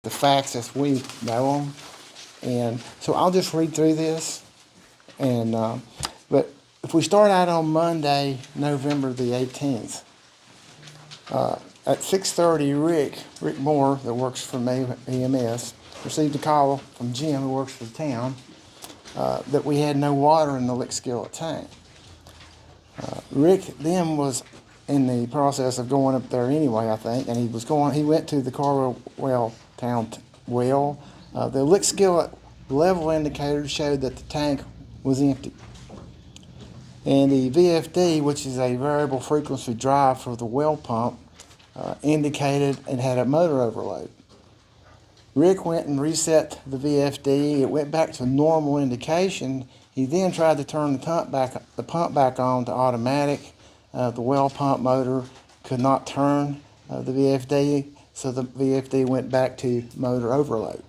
the facts as we know them. And so I'll just read through this. And but if we start out on Monday, November the 18th, at 6:30, Rick Moore, that works for me at EMS, received a call from Jim, who works for the town, that we had no water in the lick skillet tank. Rick then was in the process of going up there anyway, I think, and he went to the Carwell Town well. The lick skillet level indicator showed that the tank was empty. And the VFD, which is a variable frequency drive for the well pump, indicated it had a motor overload. Rick went and reset the VFD. It went back to normal indication. He then tried to turn the pump back on to automatic. The well pump motor could not turn the VFD, so the VFD went back to motor overload.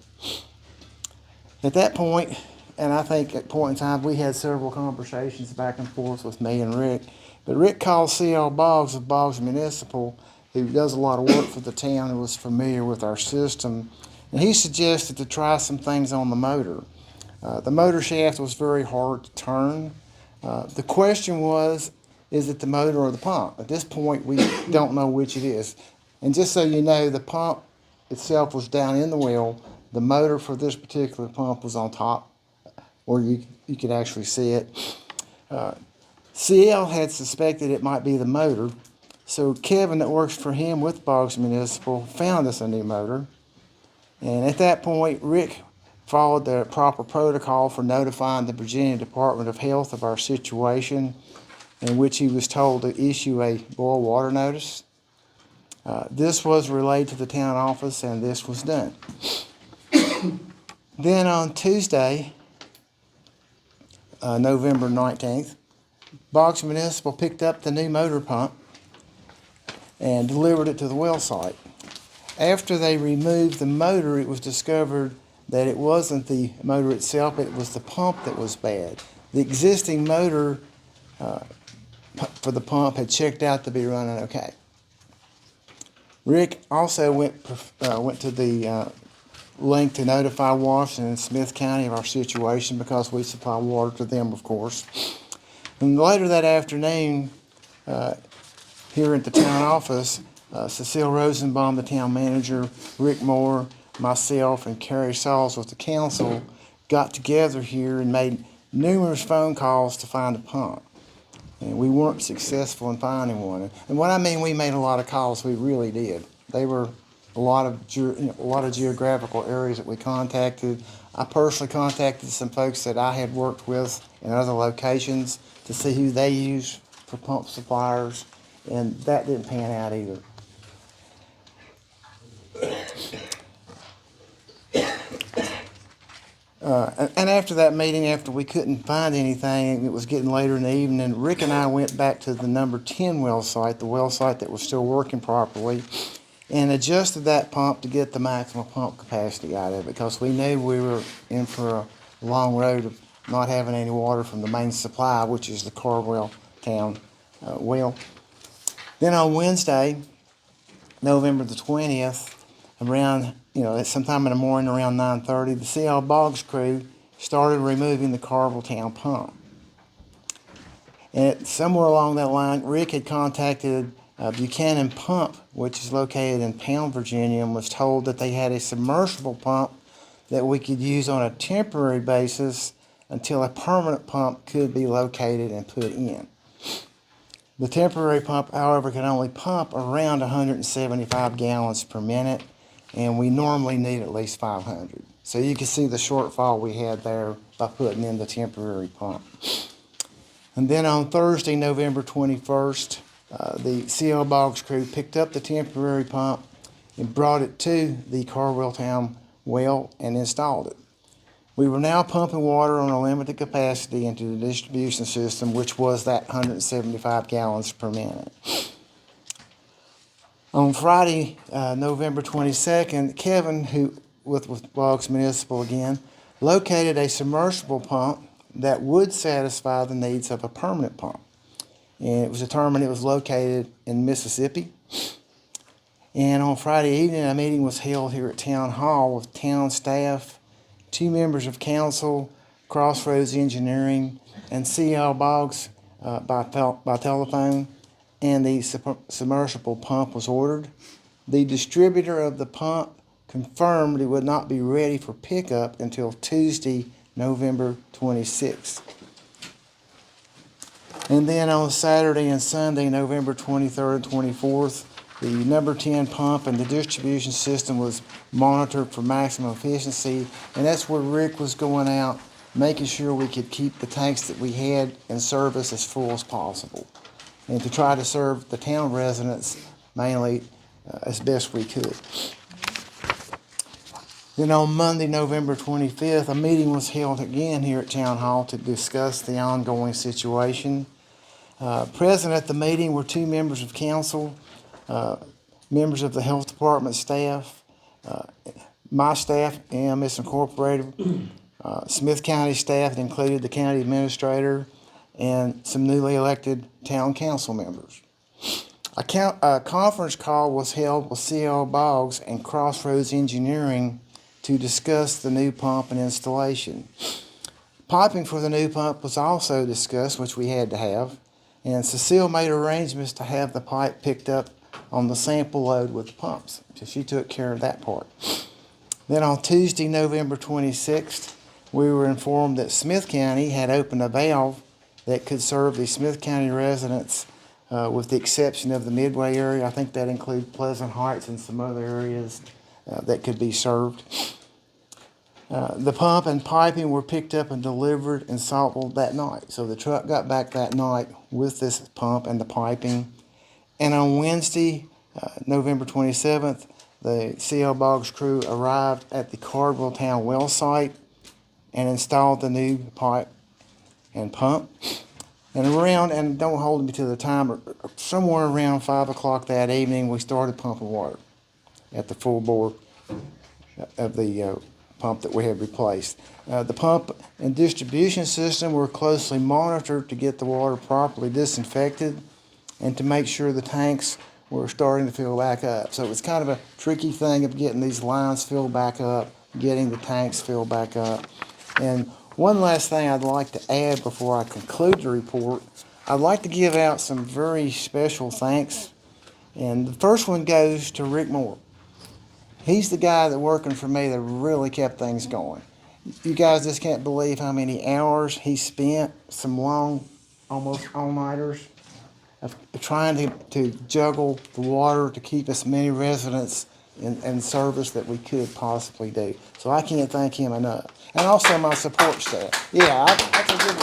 At that point, and I think at point in time, we had several conversations back and forth with me and Rick, but Rick called C.L. Boggs of Boggs Municipal, who does a lot of work for the town and was familiar with our system, and he suggested to try some things on the motor. The motor shaft was very hard to turn. The question was, is it the motor or the pump? At this point, we don't know which it is. And just so you know, the pump itself was down in the well. The motor for this particular pump was on top, where you could actually see it. CL had suspected it might be the motor, so Kevin, that works for him with Boggs Municipal, found us a new motor. And at that point, Rick followed the proper protocol for notifying the Virginia Department of Health of our situation, in which he was told to issue a boil water notice. This was relayed to the town office, and this was done. Then on Tuesday, November 19th, Boggs Municipal picked up the new motor pump and delivered it to the well site. After they removed the motor, it was discovered that it wasn't the motor itself, it was the pump that was bad. The existing motor for the pump had checked out to be running okay. Rick also went to the link to notify Washington and Smith County of our situation, because we supply water to them, of course. And later that afternoon, here at the town office, Cecile Rosenbaum, the town manager, Rick Moore, myself, and Carrie Sauls with the council got together here and made numerous phone calls to find a pump. And we weren't successful in finding one. And what I mean, we made a lot of calls, we really did. They were a lot of geographical areas that we contacted. I personally contacted some folks that I had worked with in other locations to see who they use for pump suppliers, and that didn't pan out either. And after that meeting, after we couldn't find anything, it was getting later in the evening, Rick and I went back to the number 10 well site, the well site that was still working properly, and adjusted that pump to get the maximum pump capacity out of it, because we knew we were in for a long road of not having any water from the main supply, which is the Carwell Town well. Then on Wednesday, November the 20th, around, sometime in the morning around 9:30, the C.L. Boggs crew started removing the Carwell Town pump. And somewhere along that line, Rick had contacted Buchanan Pump, which is located in Pound, Virginia, and was told that they had a submersible pump that we could use on a temporary basis until a permanent pump could be located and put in. The temporary pump, however, can only pump around 175 gallons per minute, and we normally need at least 500. So you can see the shortfall we had there by putting in the temporary pump. And then on Thursday, November 21st, the C.L. Boggs crew picked up the temporary pump and brought it to the Carwell Town well and installed it. We were now pumping water on a limited capacity into the distribution system, which was that 175 gallons per minute. On Friday, November 22nd, Kevin, who with Boggs Municipal again, located a submersible pump that would satisfy the needs of a permanent pump. And it was determined it was located in Mississippi. And on Friday evening, a meeting was held here at Town Hall with town staff, 2 members of council, Crossroads Engineering, and C.L. Boggs by telephone, and the submersible pump was ordered. The distributor of the pump confirmed it would not be ready for pickup until Tuesday, November 26th. And then on Saturday and Sunday, November 23rd and 24th, the number 10 pump and the distribution system was monitored for maximum efficiency, and that's where Rick was going out, making sure we could keep the tanks that we had in service as full as possible, and to try to serve the town residents mainly as best we could. Then on Monday, November 25th, a meeting was held again here at Town Hall to discuss the ongoing situation. Present at the meeting were 2 members of council, members of the health department staff, my staff, AMS Incorporated, Smith County staff that included the county administrator, and some newly elected town council members. A conference call was held with C.L. Boggs and Crossroads Engineering to discuss the new pump and installation. Piping for the new pump was also discussed, which we had to have, and Cecile made arrangements to have the pipe picked up on the sample load with the pumps. So she took care of that part. Then on Tuesday, November 26th, we were informed that Smith County had opened a valve that could serve the Smith County residents with the exception of the Midway area. I think that includes Pleasant Heights and some other areas that could be served. The pump and piping were picked up and delivered in Saltville that night. So the truck got back that night with this pump and the piping. And on Wednesday, November 27th, the C.L. Boggs crew arrived at the Cardwell Town well site and installed the new pipe and pump. And don't hold me to the time, somewhere around 5 o'clock that evening, we started pumping water at the full bore of the pump that we had replaced. The pump and distribution system were closely monitored to get the water properly disinfected and to make sure the tanks were starting to fill back up. So it was kind of a tricky thing of getting these lines filled back up, getting the tanks filled back up. And one last thing I'd like to add before I conclude the report, I'd like to give out some very special thanks. And the first one goes to Rick Moore. He's the guy that working for me that really kept things going. You guys just can't believe how many hours he spent, some long, almost all-nighters, of trying to juggle the water to keep as many residents in service that we could possibly do. So I can't thank him enough. And also my support staff. Yeah, that's a good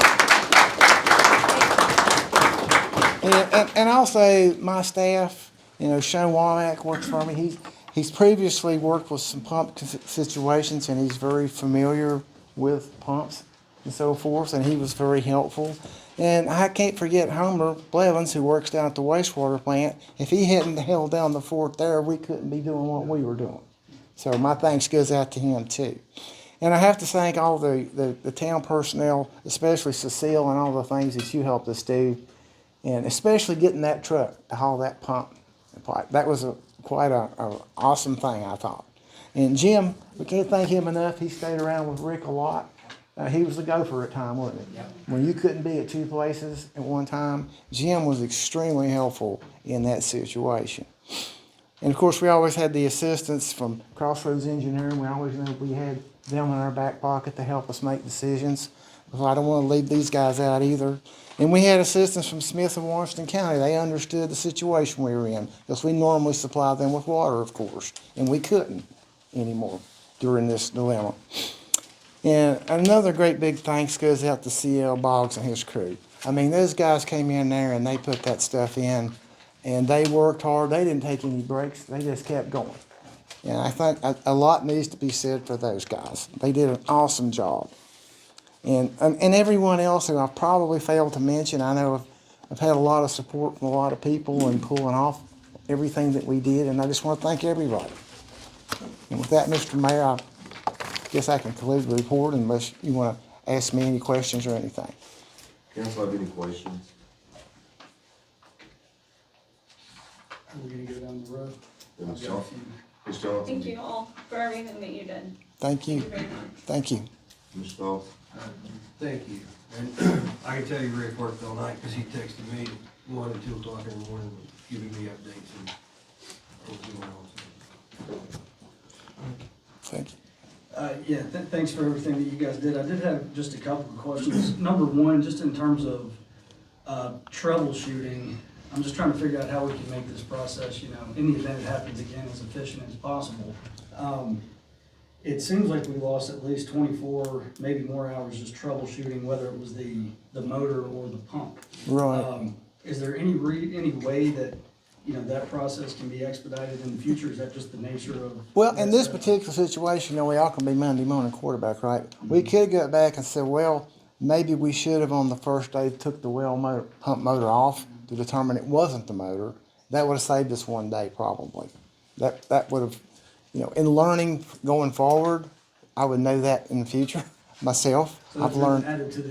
one. And also my staff, Sean Womack works for me. He's previously worked with some pump situations, and he's very familiar with pumps and so forth, and he was very helpful. And I can't forget Homer Blevins, who works down at the wastewater plant. If he hadn't held down the fort there, we couldn't be doing what we were doing. So my thanks goes out to him too. And I have to thank all the town personnel, especially Cecile, and all the things that you helped us do, and especially getting that truck to haul that pump and pipe. That was quite an awesome thing, I thought. And Jim, we can't thank him enough. He stayed around with Rick a lot. He was the gopher at time, wasn't he? Yep. When you couldn't be at 2 places at one time, Jim was extremely helpful in that situation. And of course, we always had the assistance from Crossroads Engineering. We always knew we had them in our back pocket to help us make decisions. Because I don't want to leave these guys out either. And we had assistance from Smith and Washington County. They understood the situation we were in, because we normally supply them with water, of course, and we couldn't anymore during this dilemma. And another great big thanks goes out to C.L. Boggs and his crew. I mean, those guys came in there and they put that stuff in, and they worked hard. They didn't take any breaks. They just kept going. And I think a lot needs to be said for those guys. They did an awesome job. And everyone else who I've probably failed to mention, I know I've had a lot of support from a lot of people in pulling off everything that we did, and I just want to thank everybody. And with that, Mr. Mayor, I guess I can conclude the report unless you want to ask me any questions or anything. Council, have any questions? Are we gonna go down the road? Ms. Johnson? Thank you all for everything that you did. Thank you. Thank you very much. Thank you. Ms. Goff? Thank you. And I can tell you Rick worked all night because he texted me at 1 and 2 o'clock in the morning, giving me updates and what was going on. Thank you. Yeah, thanks for everything that you guys did. I did have just a couple of questions. Number one, just in terms of troubleshooting, I'm just trying to figure out how we can make this process, in the event it happens again, as efficient as possible. It seems like we lost at least 24, maybe more hours just troubleshooting, whether it was the motor or the pump. Right. Is there any way that, that process can be expedited in the future? Is that just the nature of? Well, in this particular situation, we all can be Monday morning quarterback, right? We could go back and say, well, maybe we should have on the first day took the pump motor off to determine it wasn't the motor. That would have saved us 1 day probably. That would have, in learning going forward, I would know that in the future myself. So I've that's learned. added to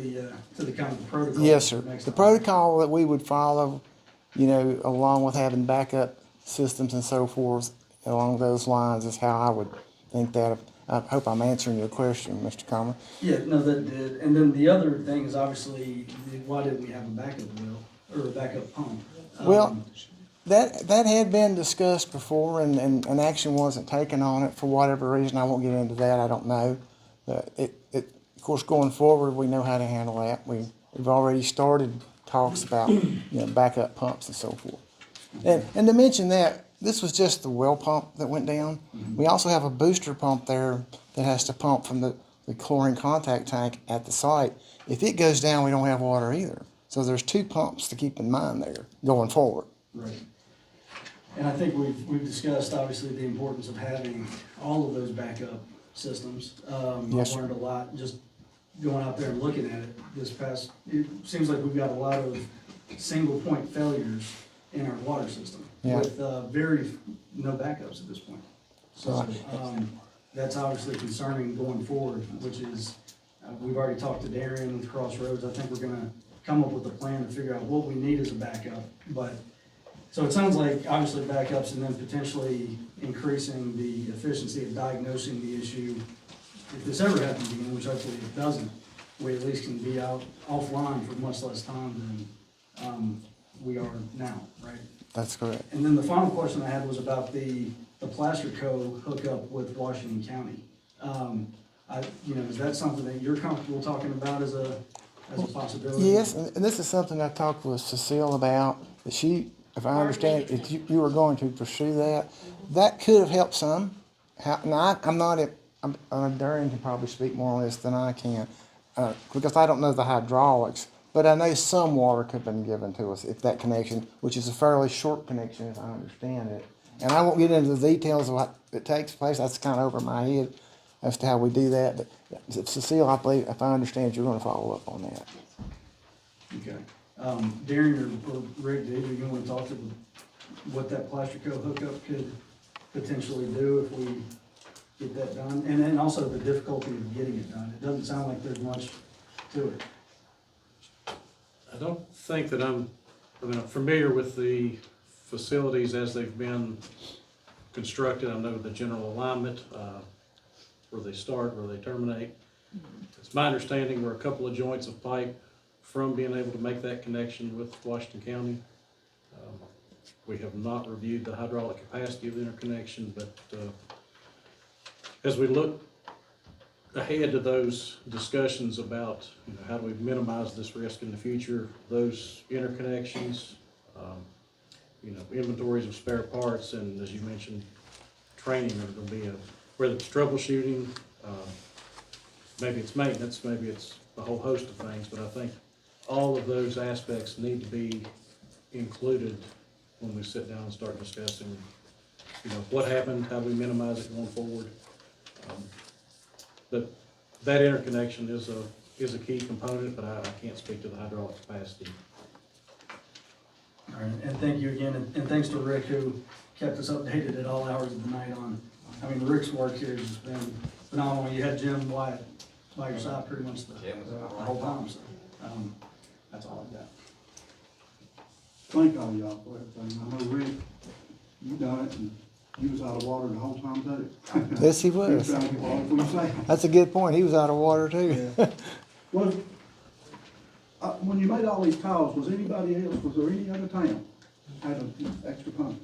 the kind of protocol. Yes, sir. next The time. protocol that we would follow, along with having backup systems and so forth, along those lines is how I would think that. I hope I'm answering your question, Mr. Comer. Yeah, no, that did. And then the other thing is obviously, why didn't we have a backup wheel or a backup pump? Well, that had been discussed before, and action wasn't taken on it for whatever reason. I won't get into that. I don't know. But of course, going forward, we know how to handle that. We've already started talks about backup pumps and so forth. And to mention that, this was just the well pump that went down. We also have a booster pump there that has to pump from the chlorine contact tank at the site. If it goes down, we don't have water either. So there's 2 pumps to keep in mind there going forward. Right. And I think we've discussed obviously the importance of having all of those backup systems. Yes, I've learned a lot just going out there and looking at it it seems like we've got a lot of single point failures in our water system with no backups at this point. So that's obviously concerning going forward, which is, we've already talked to Darian with Crossroads. I think we're gonna come up with a plan to figure out what we need as a backup. So it sounds like obviously backups and then potentially increasing the efficiency of diagnosing the issue. If this ever happens again, which hopefully it doesn't, we at least can be offline for much less time than we are now, right? That's correct. And then the final question I had was about the Plaster Co. hookup with Washington County. Is that something that you're comfortable talking about as a possibility? Yes, and this is something I talked with Cecile about. That she, if I understand, if you were going to pursue that could have helped some. Now, Darian can probably speak more on this than I can, because I don't know the hydraulics, but I know some water could have been given to us if that connection, which is a fairly short connection as I understand it. And I won't get into the details of what it takes place. That's kind of over my head as to how we do that. But Cecile, I believe, if I understand, you're going to follow up on that. Okay. Darren or Rick, do you want to talk to what that Plaster Co. hookup could potentially do if we get that done? And then also the difficulty of getting it done. It doesn't sound like there's much to it. I don't think that I'm familiar with the facilities as they've been constructed. I know the general alignment, where they start, where they terminate. It's my understanding we're a couple of joints of pipe from being able to make that connection with Washington County. We have not reviewed the hydraulic capacity of the interconnection, but as we look ahead to those discussions about how do we minimize this risk in the future, those interconnections, inventories of spare parts, and as you mentioned, training are going to be whether it's troubleshooting, maybe it's maintenance, maybe it's a whole host of things, but I think all of those aspects need to be included when we sit down and start discussing, what happened, how do we minimize it going forward. But that interconnection is a key component, but I can't speak to the hydraulic capacity. All right, and thank you again, and thanks to Rick who kept us updated at all hours of the night on. Rick's work here has been phenomenal. You had Jim Wyatt by your side pretty much the whole time, so that's all I've got. Thank all y'all for everything. I know Rick, you done it, and He was out of water the whole time too. Yes, he He was was. trying to get water for himself. That's a good point. He was out of water too. Was, when you made all these calls, was anybody else, was there any other town had an extra pump?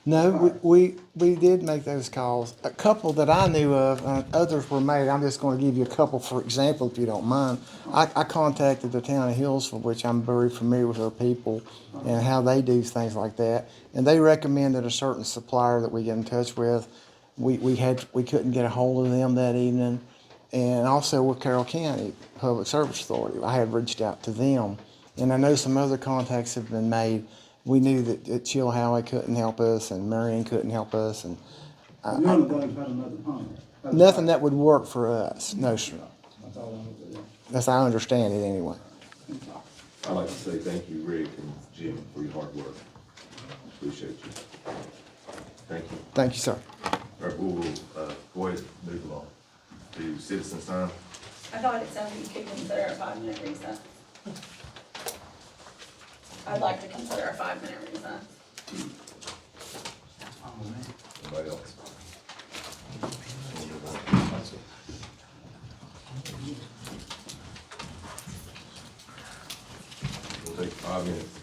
No, we did make those calls. A couple that I knew of, others were made. I'm just going to give you a couple for example, if you don't mind. I contacted the town of Hillsville, which I'm very familiar with their people and how they do things like that. And they recommended a certain supplier that we get in touch with. We couldn't get a hold of them that evening. And also with Carroll County Public Service Authority, I had reached out to them. And I know some other contacts have been made. We knew that Chilhowie couldn't help us and Marion couldn't help us. And None of those had another pump? nothing that would work for us. No, sir. That's all I know. That's how I understand it anyway. I'd like to say thank you, Rick and Jim, for your hard work. Appreciate you. Thank you. Thank you, sir. All right, we'll, go ahead, move along to citizens time. I thought it sounded you could consider a 5-minute recess. I'd like to consider a 5-minute recess. Anybody else? We'll take 5 minutes.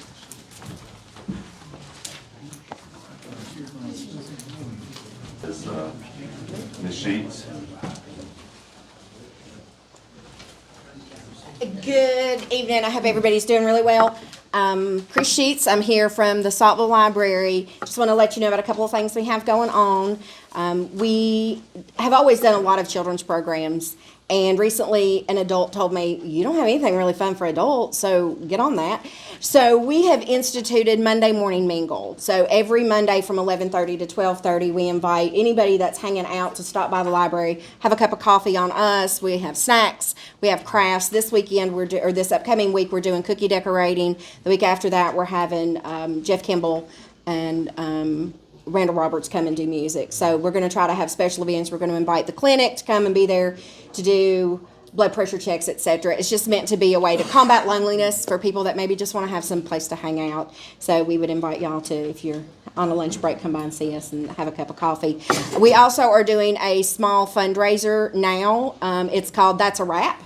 This, Ms. Sheets. Good evening. I hope everybody's doing really well. Chris Sheets, I'm here from the Saltville Library. Just want to let you know about a couple of things we have going on. We have always done a lot of children's programs, and recently an adult told me, you don't have anything really fun for adults, so get on that. So we have instituted Monday Morning Mingle. So every Monday from 11:30 to 12:30, we invite anybody that's hanging out to stop by the library, have a cup of coffee on us. We have snacks, we have crafts. This weekend, or this upcoming week, we're doing cookie decorating. The week after that, we're having Jeff Kimball and Randall Roberts come and do music. So we're going to try to have special events. We're going to invite the clinic to come and be there to do blood pressure checks, etc. It's just meant to be a way to combat loneliness for people that maybe just want to have some place to hang out. So we would invite y'all to, if you're on a lunch break, come by and see us and have a cup of coffee. We also are doing a small fundraiser now. It's called That's a Wrap.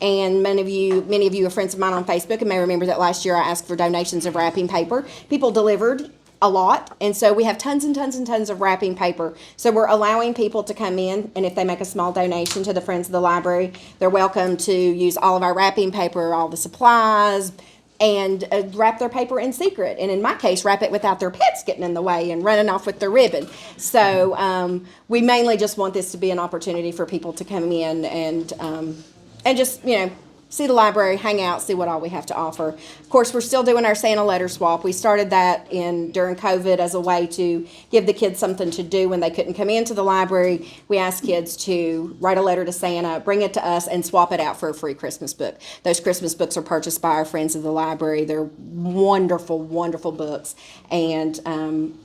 And many of you are friends of mine on Facebook and may remember that last year I asked for donations of wrapping paper. People delivered a lot, and so we have tons and tons and tons of wrapping paper. So we're allowing people to come in, and if they make a small donation to the Friends of the Library, they're welcome to use all of our wrapping paper, all the supplies, and wrap their paper in secret. And in my case, wrap it without their pets getting in the way and running off with their ribbon. So we mainly just want this to be an opportunity for people to come in and just, see the library, hang out, see what all we have to offer. Of course, we're still doing our Santa letter swap. We started that during COVID as a way to give the kids something to do when they couldn't come into the library. We asked kids to write a letter to Santa, bring it to us, and swap it out for a free Christmas book. Those Christmas books are purchased by our friends of the library. They're wonderful, wonderful books. And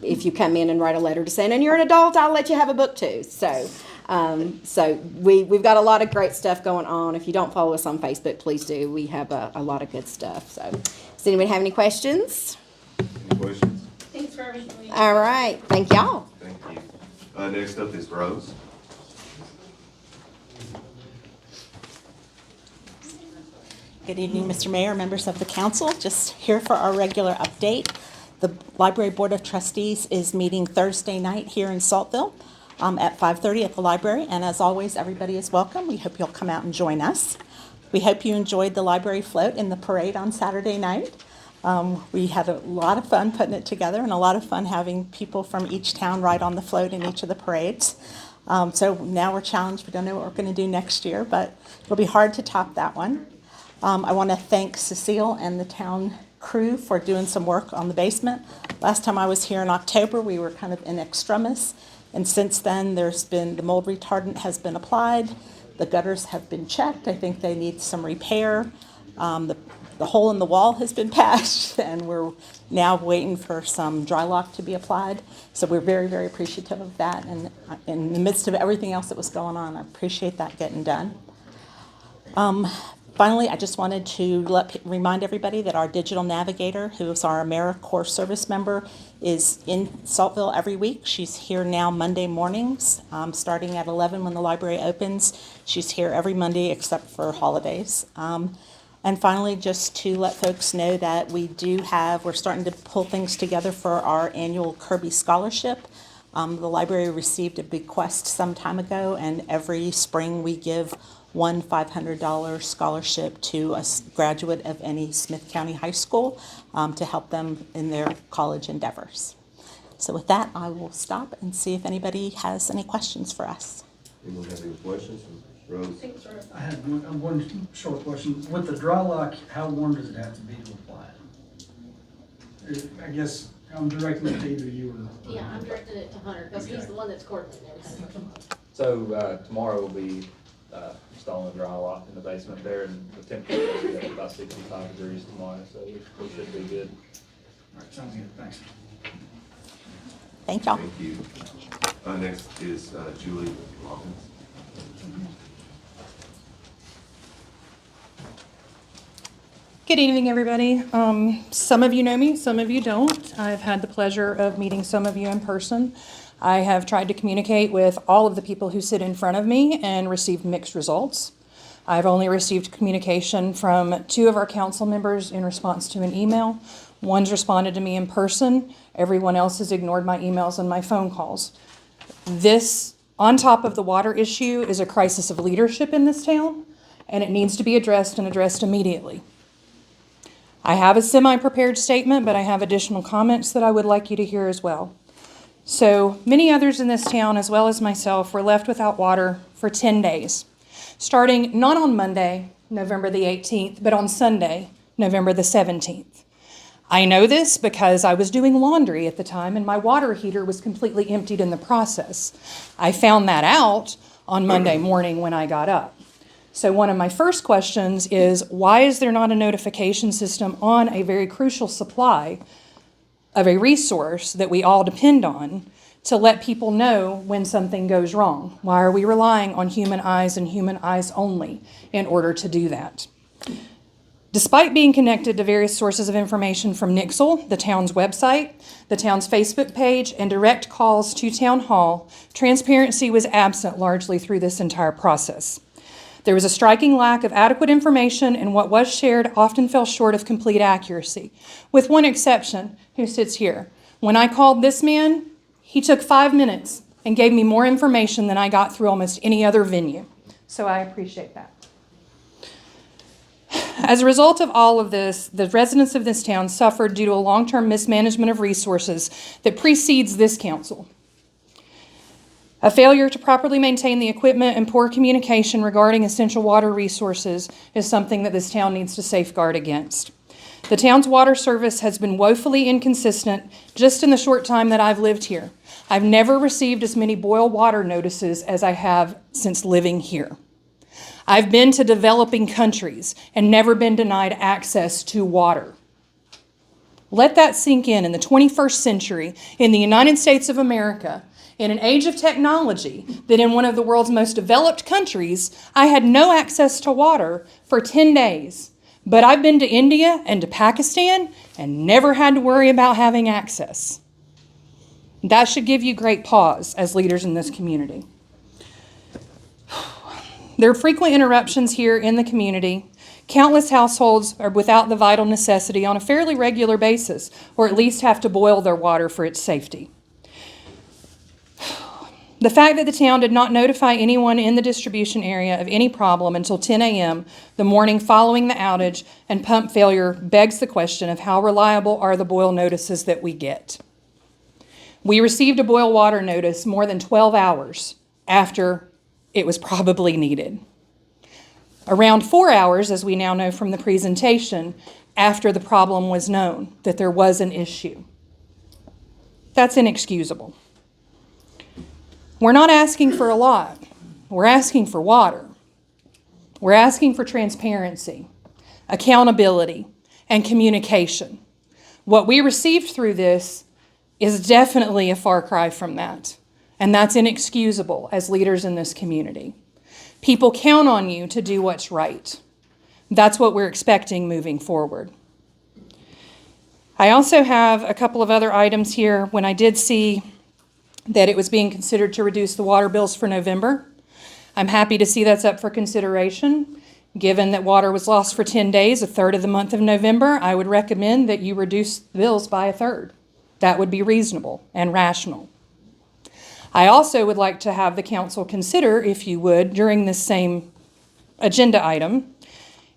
if you come in and write a letter to Santa and you're an adult, I'll let you have a book too. So we've got a lot of great stuff going on. If you don't follow us on Facebook, please do. We have a lot of good stuff. So, does anybody have any questions? Any questions? Thanks for everything. All right. Thank y'all. Thank you. Next up is Rose. Good evening, Mr. Mayor, members of the council. Just here for our regular update. The Library Board of Trustees is meeting Thursday night here in Saltville at 5:30 at the library. And as always, everybody is welcome. We hope you'll come out and join us. We hope you enjoyed the library float in the parade on Saturday night. We had a lot of fun putting it together and a lot of fun having people from each town ride on the float in each of the parades. So now we're challenged. We don't know what we're going to do next year, but it'll be hard to top that one. I want to thank Cecile and the town crew for doing some work on the basement. Last time I was here in October, we were kind of in extremis, and since then the mold retardant has been applied. The gutters have been checked. I think they need some repair. The hole in the wall has been patched, and we're now waiting for some dry lock to be applied. So we're very, very appreciative of that. And in the midst of everything else that was going on, I appreciate that getting done. Finally, I just wanted to remind everybody that our digital navigator, who is our AmeriCorps service member, is in Saltville every week. She's here now Monday mornings, starting at 11 when the library opens. She's here every Monday except for holidays. And finally, just to let folks know that we're starting to pull things together for our annual Kirby Scholarship. The library received a bequest some time ago, and every spring we give one $500 scholarship to a graduate of any Smith County high school to help them in their college endeavors. So with that, I will stop and see if anybody has any questions for us. Anyone have any questions? Rose? I had one short question. With the dry lock, how warm does it have to be to apply it? I guess I'm directing it to either you or. Yeah, I'm directing it to Hunter, because he's the one that's coordinating everything. So tomorrow we'll be installing a dry lock in the basement there, and the temperature will be up to about 65 degrees tomorrow, so we should be good. All right, sounds good, thanks. Thank y'all. Thank you. Next is Julie Hawkins. Good evening, everybody. Some of you know me, some of you don't. I've had the pleasure of meeting some of you in person. I have tried to communicate with all of the people who sit in front of me and received mixed results. I've only received communication from 2 of our council members in response to an email. One's responded to me in person. Everyone else has ignored my emails and my phone calls. This, on top of the water issue, is a crisis of leadership in this town, and it needs to be addressed and addressed immediately. I have a semi-prepared statement, but I have additional comments that I would like you to hear as well. So many others in this town, as well as myself, were left without water for 10 days, starting not on Monday, November the 18th, but on Sunday, November the 17th. I know this because I was doing laundry at the time and my water heater was completely emptied in the process. I found that out on Monday morning when I got up. So one of my first questions is, why is there not a notification system on a very crucial supply of a resource that we all depend on to let people know when something goes wrong? Why are we relying on human eyes and human eyes only in order to do that? Despite being connected to various sources of information from Nixle, the town's website, the town's Facebook page, and direct calls to Town Hall, transparency was absent largely through this entire process. There was a striking lack of adequate information, and what was shared often fell short of complete accuracy, with one exception, who sits here. When I called this man, he took 5 minutes and gave me more information than I got through almost any other venue. So I appreciate that. As a result of all of this, the residents of this town suffered due to a long-term mismanagement of resources that precedes this council. A failure to properly maintain the equipment and poor communication regarding essential water resources is something that this town needs to safeguard against. The town's water service has been woefully inconsistent just in the short time that I've lived here. I've never received as many boil water notices as I have since living here. I've been to developing countries and never been denied access to water. Let that sink in the 21st century, in the United States of America, in an age of technology, that in one of the world's most developed countries, I had no access to water for 10 days. But I've been to India and to Pakistan and never had to worry about having access. That should give you great pause as leaders in this community. There are frequent interruptions here in the community. Countless households are without the vital necessity on a fairly regular basis, or at least have to boil their water for its safety. The fact that the town did not notify anyone in the distribution area of any problem until 10 a.m. the morning following the outage and pump failure begs the question of how reliable are the boil notices that we get. We received a boil water notice more than 12 hours after it was probably needed. Around 4 hours, as we now know from the presentation, after the problem was known that there was an issue. That's inexcusable. We're not asking for a lot. We're asking for water. We're asking for transparency, accountability, and communication. What we received through this is definitely a far cry from that, and that's inexcusable as leaders in this community. People count on you to do what's right. That's what we're expecting moving forward. I also have a couple of other items here. When I did see that it was being considered to reduce the water bills for November, I'm happy to see that's up for consideration. Given that water was lost for 10 days, a third of the month of November, I would recommend that you reduce bills by a third. That would be reasonable and rational. I also would like to have the council consider, if you would, during this same agenda item,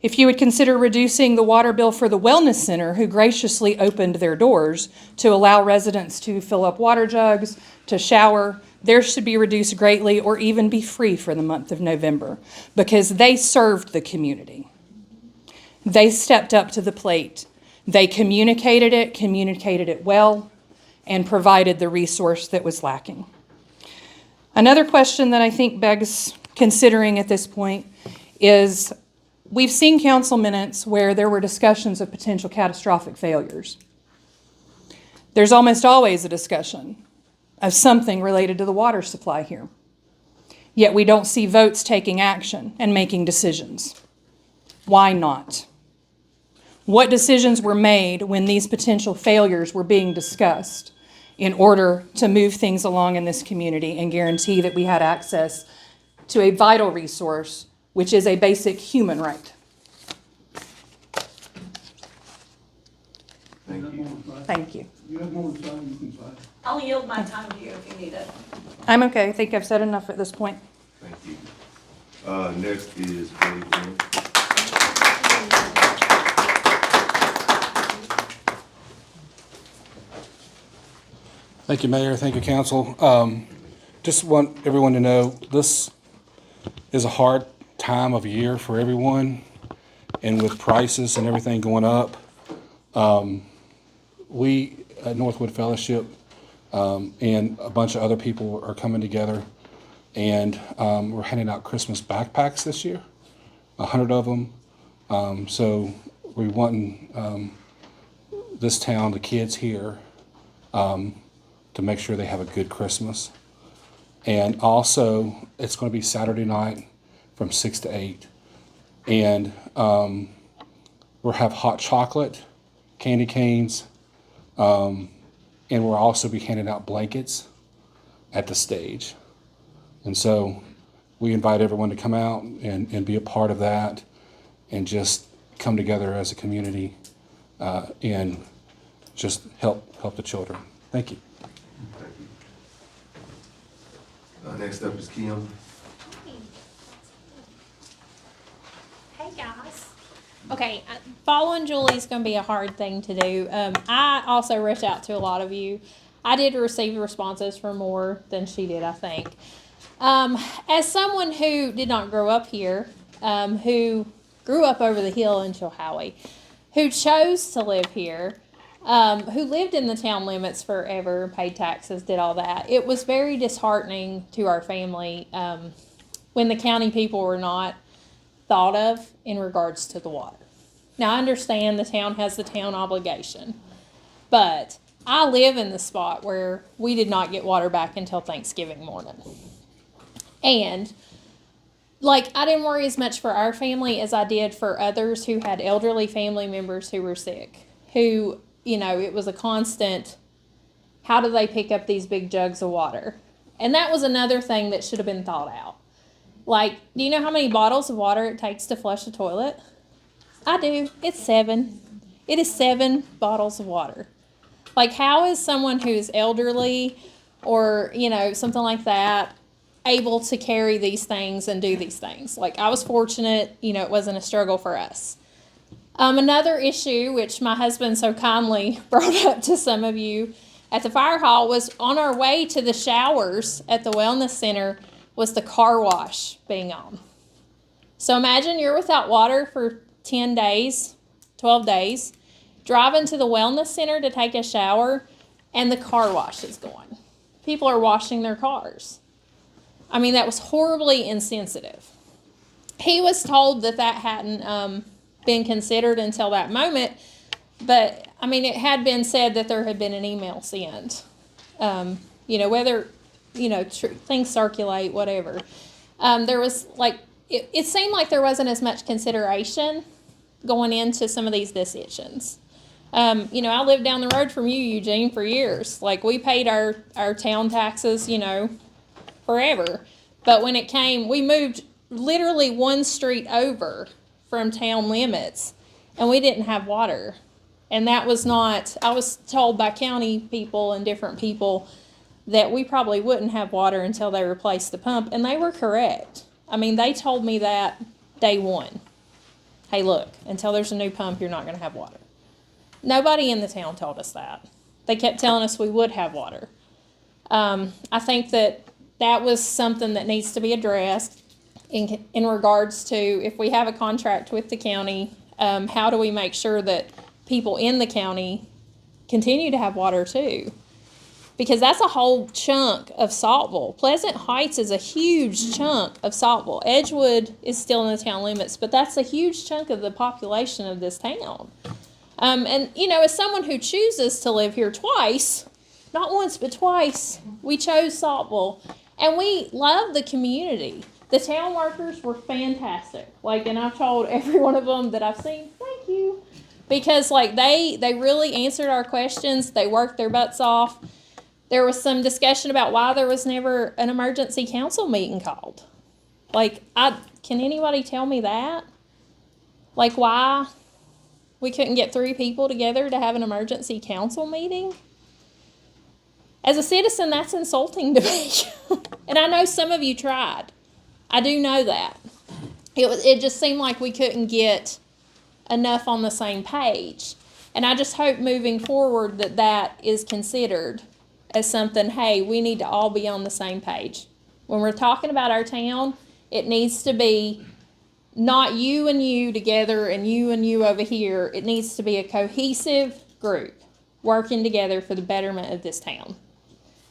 if you would consider reducing the water bill for the Wellness Center, who graciously opened their doors to allow residents to fill up water jugs, to shower. Theirs should be reduced greatly or even be free for the month of November because they served the community. They stepped up to the plate. They communicated it well, and provided the resource that was lacking. Another question that I think begs considering at this point is we've seen council minutes where there were discussions of potential catastrophic failures. There's almost always a discussion of something related to the water supply here. Yet we don't see votes taking action and making decisions. Why not? What decisions were made when these potential failures were being discussed in order to move things along in this community and guarantee that we had access to a vital resource, which is a basic human right? Thank you. Thank you. You have more to say, you can say. I'll yield my time to you if you need it. I'm okay. I think I've said enough at this point. Thank you. Next is Ray Green. Thank you, Mayor. Thank you, Council. Just want everyone to know this is a hard time of year for everyone, and with prices and everything going up, we at Northwood Fellowship and a bunch of other people are coming together, and we're handing out Christmas backpacks this year, 100 of them. So we want this town, the kids here, to make sure they have a good Christmas. And also, it's going to be Saturday night from 6 to 8. And we'll have hot chocolate, candy canes, and we'll also be handing out blankets at the stage. And so we invite everyone to come out and be a part of that and just come together as a community and just help the children. Thank you. Thank you. Next up is Kim. Hey, guys. Okay, following Julie's gonna be a hard thing to do. I also reached out to a lot of you. I did receive responses from more than she did, I think. As someone who did not grow up here, who grew up over the hill in Chilhowie, who chose to live here, who lived in the town limits forever, paid taxes, did all that, it was very disheartening to our family when the county people were not thought of in regards to the water. Now, I understand the town has the town obligation, but I live in the spot where we did not get water back until Thanksgiving morning. And, like, I didn't worry as much for our family as I did for others who had elderly family members who were sick, who, you know, it was a constant, how do they pick up these big jugs of water? And that was another thing that should have been thought out. Like, do you know how many bottles of water it takes to flush a toilet? I do. It's 7. It is 7 bottles of water. Like, how is someone who's elderly or, you know, something like that able to carry these things and do these things? Like, I was fortunate, you know, it wasn't a struggle for us. Another issue, which my husband so kindly brought up to some of you at the fire hall, was on our way to the showers at the wellness center was the car wash being on. So imagine you're without water for 10 days, 12 days, driving to the wellness center to take a shower, and the car wash is going. People are washing their cars. I mean, that was horribly insensitive. He was told that that hadn't been considered until that moment, but, I mean, it had been said that there had been an email sent. You know, whether, you know, things circulate, whatever. There was, like, it seemed like there wasn't as much consideration going into some of these decisions. You know, I lived down the road from you, Eugene, for years. Like, we paid our town taxes, you know, forever. But when it came, we moved literally one street over from town limits, and we didn't have water. And that was not, I was told by county people and different people that we probably wouldn't have water until they replaced the pump, and they were correct. I mean, they told me that day one. Hey, look, until there's a new pump, you're not gonna have water. Nobody in the town told us that. They kept telling us we would have water. I think that was something that needs to be addressed in regards to, if we have a contract with the county, how do we make sure that people in the county continue to have water too? Because that's a whole chunk of Saltville. Pleasant Heights is a huge chunk of Saltville. Edgewood is still in the town limits, but that's a huge chunk of the population of this town. And, you know, as someone who chooses to live here twice, not once but twice, we chose Saltville. And we love the community. The town workers were fantastic. Like, and I've told every one of them that I've seen, thank you. Because, like, they really answered our questions. They worked their butts off. There was some discussion about why there was never an emergency council meeting called. Like, can anybody tell me that? Like, why we couldn't get 3 people together to have an emergency council meeting? As a citizen, that's insulting to me. And I know some of you tried. I do know that. It just seemed like we couldn't get enough on the same page. And I just hope moving forward that is considered as something, hey, we need to all be on the same page. When we're talking about our town, it needs to be not you and you together and you over here. It needs to be a cohesive group working together for the betterment of this town.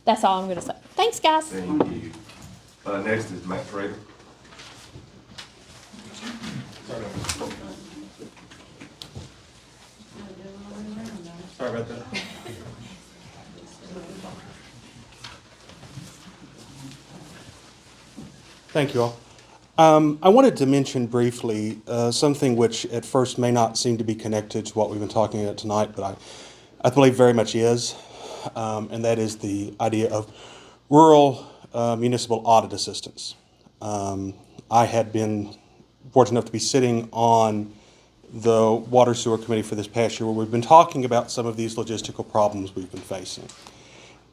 That's all I'm going to say. Thanks, guys. Thank you. Next is Matt Trader. Sorry about that. Thank you all. I wanted to mention briefly something which at first may not seem to be connected to what we've been talking about tonight, but I believe very much is, and that is the idea of rural municipal audit assistance. I had been fortunate enough to be sitting on the Water Sewer Committee for this past year, where we've been talking about some of these logistical problems we've been facing.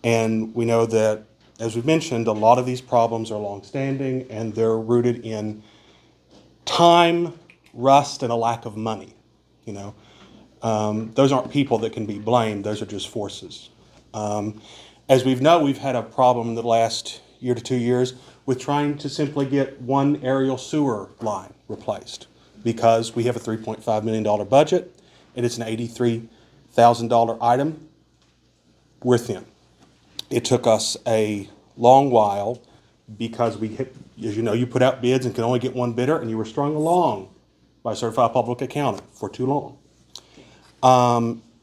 And we know that, as we've mentioned, a lot of these problems are longstanding, and they're rooted in time, rust, and a lack of money. You know, those aren't people that can be blamed; those are just forces. As we've had a problem in the last year to 2 years with trying to simply get one aerial sewer line replaced, because we have a $3.5 million budget, and it's an $83,000 item. We're thin. It took us a long while because as you know, you put out bids and can only get one bidder, and you were strung along by a certified public accountant for too long.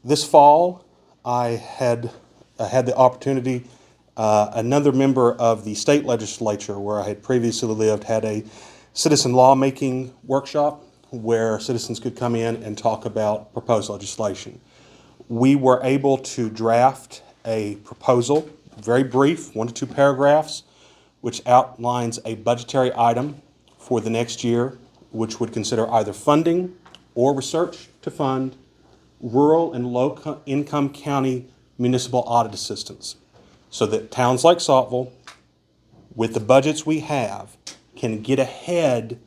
This fall, I had the opportunity, another member of the state legislature where I had previously lived had a citizen lawmaking workshop where citizens could come in and talk about proposed legislation. We were able to draft a proposal, very brief, 1 to 2 paragraphs, which outlines a budgetary item for the next year, which would consider either funding or research to fund rural and low-income county municipal audit assistance, so that towns like Saltville, with the budgets we have, can get ahead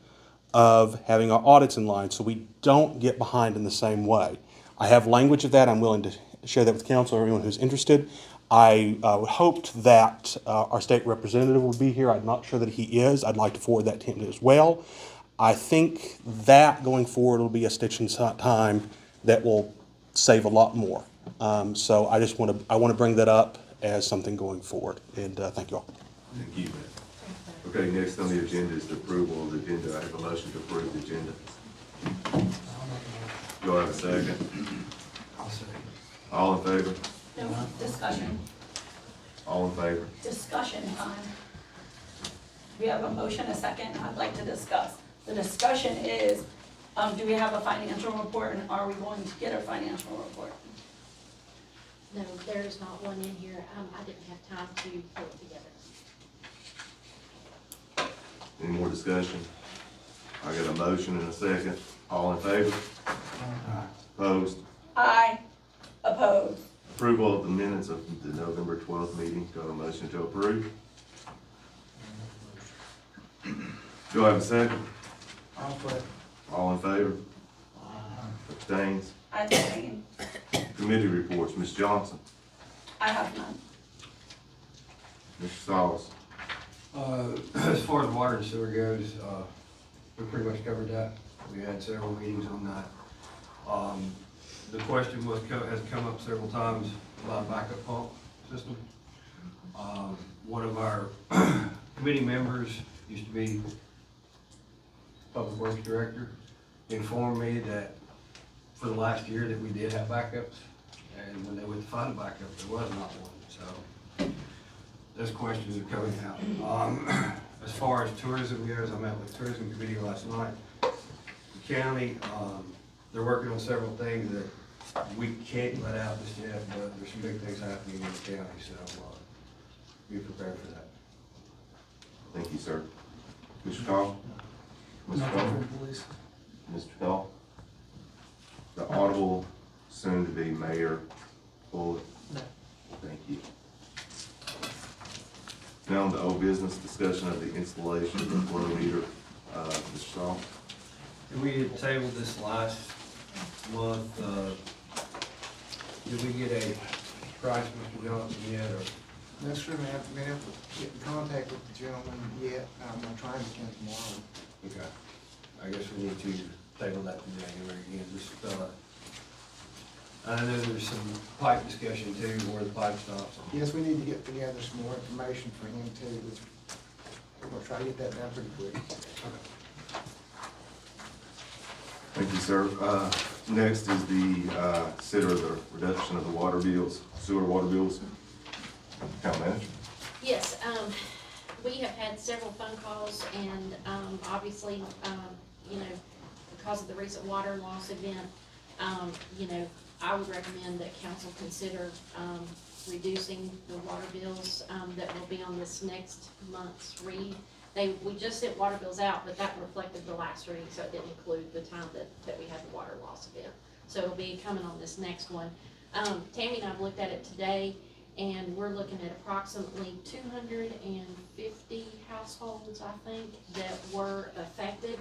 of having our audits in line so we don't get behind in the same way. I have language of that. I'm willing to share that with council or anyone who's interested. I hoped that our state representative would be here. I'm not sure that he is. I'd like to forward that to him as well. I think that going forward will be a stitch in time that will save a lot more. So I just want to bring that up as something going forward. And thank you all. Thank you, Matt. Okay, next on the agenda is the approval of the agenda. I have a motion to approve the agenda. Do I have a second? I'll say. All in favor? No, discussion, All in favor? discussion time. We have a motion, a second, I'd like to discuss. The discussion is, Do we have a financial report, and are we going to get a financial report? No, there's not one in here. I didn't have time to pull it together. Any more discussion? I got a motion and a second. All in favor? Opposed? Aye. Opposed? Approval of the minutes of the November 12th meeting. Do I have a motion to approve? Do I have a second? I'll put, All in favor? Abstains? I abstain. Committee reports, Ms. Johnson, I have none. Mr. Sauls. As far as water and sewer goes, we pretty much covered that. We had several meetings on that. The question has come up several times about backup pump system. One of our committee members used to be Public Works Director, informed me that for the last year that we did have backups, and when they went to find a backup, there was not one, so those questions are coming out. As far as tourism goes, I met with the tourism committee last night. The county, they're working on several things that we can't let out just yet, but there's some big things happening in the county, so be prepared for that. Thank you, sir. Mr. Call? Mr. Call? Mr. Call? The audible, soon-to-be mayor, Bullock? No. Thank you. Now on the old business discussion of the installation of the flow meter, Mr. Saul. We had tabled this last month. Did we get a price, Mr. Johnson, yet, or? no, sir, I haven't been able to get in contact with the gentleman yet. I'm gonna try him again tomorrow. Okay. I guess we need to table that to January again, just, I know there's some pipe discussion too, where the pipe stops. Yes, we need to get together some more information for him too, which we're gonna try to get that done pretty quick. Thank you, sir. Next is the, consider the reduction of the water bills, sewer water bills. County manager. Yes, we have had several phone calls and, obviously, you know, because of the recent water loss event, you know, I would recommend that council consider, reducing the water bills, that will be on this next month's read. We just sent water bills out, but that reflected the last reading, so it didn't include the time that we had the water loss event. So it'll be coming on this next one. Tammy and I've looked at it today, and we're looking at approximately 250 households, I think, that were affected.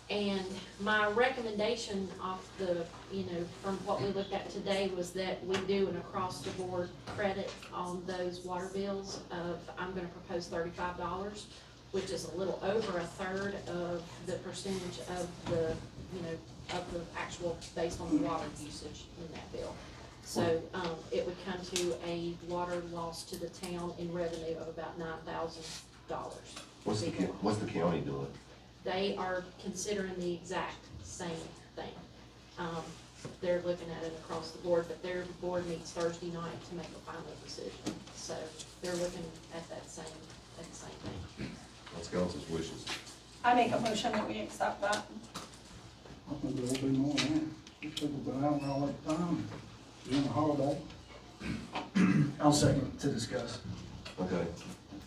And my recommendation off the, you know, from what we looked at today was that we do an across-the-board credit on those water bills of, I'm gonna propose $35, which is a little over a third of the percentage of the, you know, of the actual, based on the water usage in that bill. So, it would come to a water loss to the town in revenue of about $9,000. What's the county doing? They are considering the exact same thing. They're looking at it across the board, but their board meets Thursday night to make a final decision. So they're looking at the same thing. What's council's wishes? I make a motion that we accept that. I think there will be more than that. These people been out all that time, during the holiday. I'll second to discuss. Okay,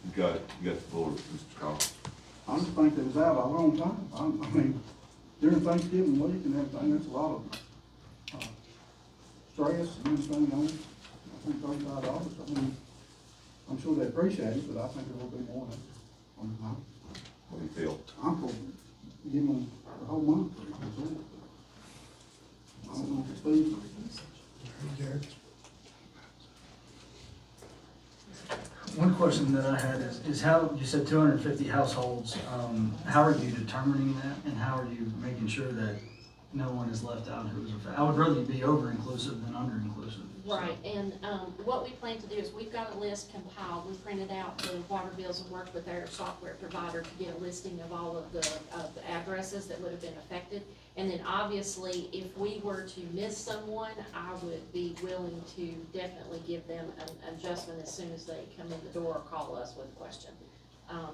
you got the floor, Mr. Collins. I just think it was out a long time. I mean, during Thanksgiving week and everything, there's a lot of stress and everything on it. I think $35, I mean, I'm sure they appreciate it, but I think there will be more than that. What do you feel? I'm for giving them the whole month. I don't know if it's feasible. One question that I had is how, you said 250 households, how are you determining that, and how are you making sure that no one is left out who is affected? I would rather be over-inclusive than under-inclusive. So. Right, and what we plan to do is we've got a list compiled. We printed out the water bills and worked with our software provider to get a listing of all of the addresses that would have been affected. And then obviously, if we were to miss someone, I would be willing to definitely give them an adjustment as soon as they come in the door or call us with a question.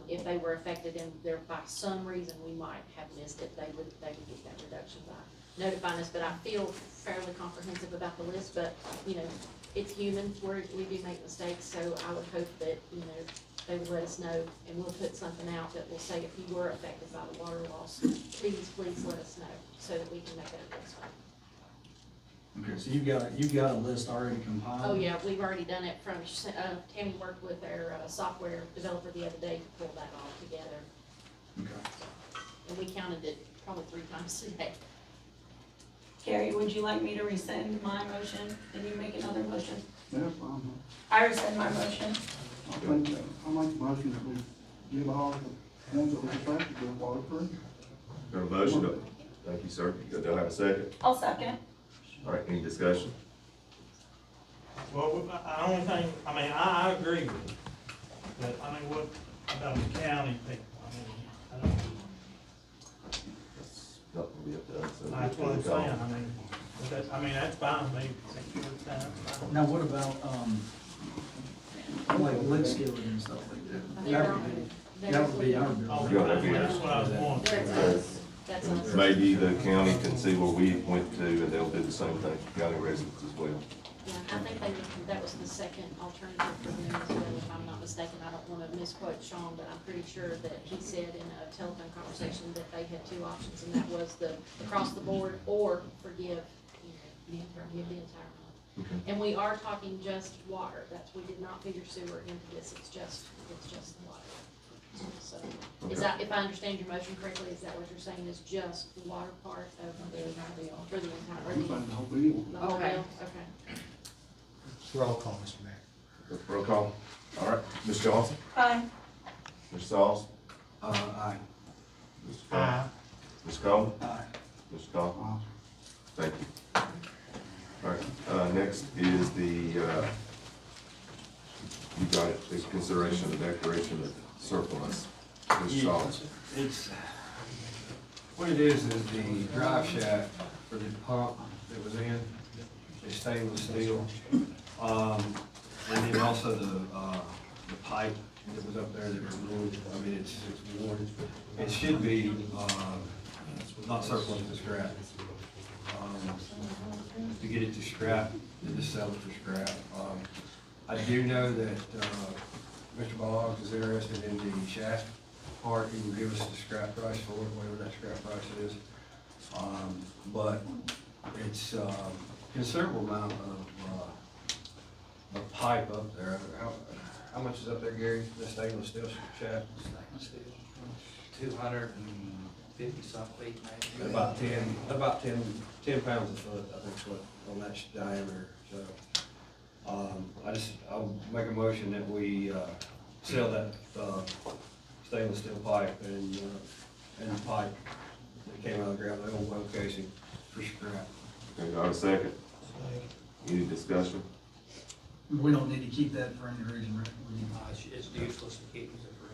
If they were affected and there by some reason we might have missed it, they would get that reduction by notifying us. But I feel fairly comprehensive about the list, but, you know, it's human, we do make mistakes, so I would hope that, you know, they would let us know, and we'll put something out that will say if you were affected by the water loss, please let us know, so that we can make that adjustment. Okay, so you've got a list already compiled? Oh, yeah, we've already done it from, Tammy worked with our software developer the other day to pull that all together. Okay. And we counted it probably 3 times today. Carrie, would you like me to rescind my motion and you make another motion? Yeah, fine. I rescind my motion. I think, I make a motion that we give all the ones that was affected with waterproof. Got a motion? Thank you, sir. Do I have a second? I'll second. All right, any discussion? Well, I don't think, I mean, I agree with you, but I mean, what about the county people? I mean, I don't, It's not gonna be up to us. so that's what I'm saying, I mean, but that, I mean, that's fine with me. Now, what about, like lid skillet and stuff like that? That would be our bill. Oh, Yeah, that's what I was wondering. That's us. Maybe the county can see where we went to, and they'll do the same thing, county residents as well. Yeah, I think that was the second alternative for them as well, if I'm not mistaken. I don't wanna misquote Sean, but I'm pretty sure that he said in a telephone conversation that they had 2 options, and that was the across the board or forgive, you know, forgive the entire month. Okay. And we are talking just water. We did not figure sewer into this. It's just water. So, is that, if I understand your motion correctly, is that what you're saying is just the water part of the bill for the entire, or I'm saying the whole bill. the whole Okay. bill? Okay. Roll call, Mr. Mayor. Roll call. All right, Ms. Johnson? Aye. Mr. Sauls? Aye. Mr. Combs? Ms. Coleman? Aye. Mr. Combs? Thank you. All right, next is the, you got it, the consideration of the declaration of surplus. Ms. Sauls? It's, what it is the drive shaft for the pump that was in, is stainless steel. And then also the pipe that was up there that was moved, I mean, it's worn. It should be, not surplus to scrap. To get it to scrap, and to sell it for scrap. I do know that, Mr. Boggs is interested in the shaft part. He will give us the scrap price for it, whatever that scrap price is. But it's considerable amount of pipe up there. How much is up there, Gary, the stainless steel shaft? 250 something feet, maybe. About 10 pounds a foot, I think is what, on that diameter, so. I'll make a motion that we, sell that, stainless steel pipe and the pipe that came out of the ground, the old well casing for scrap. Okay, do I have a second? Any discussion? We don't need to keep that for any reason, right? It's useless to keep it for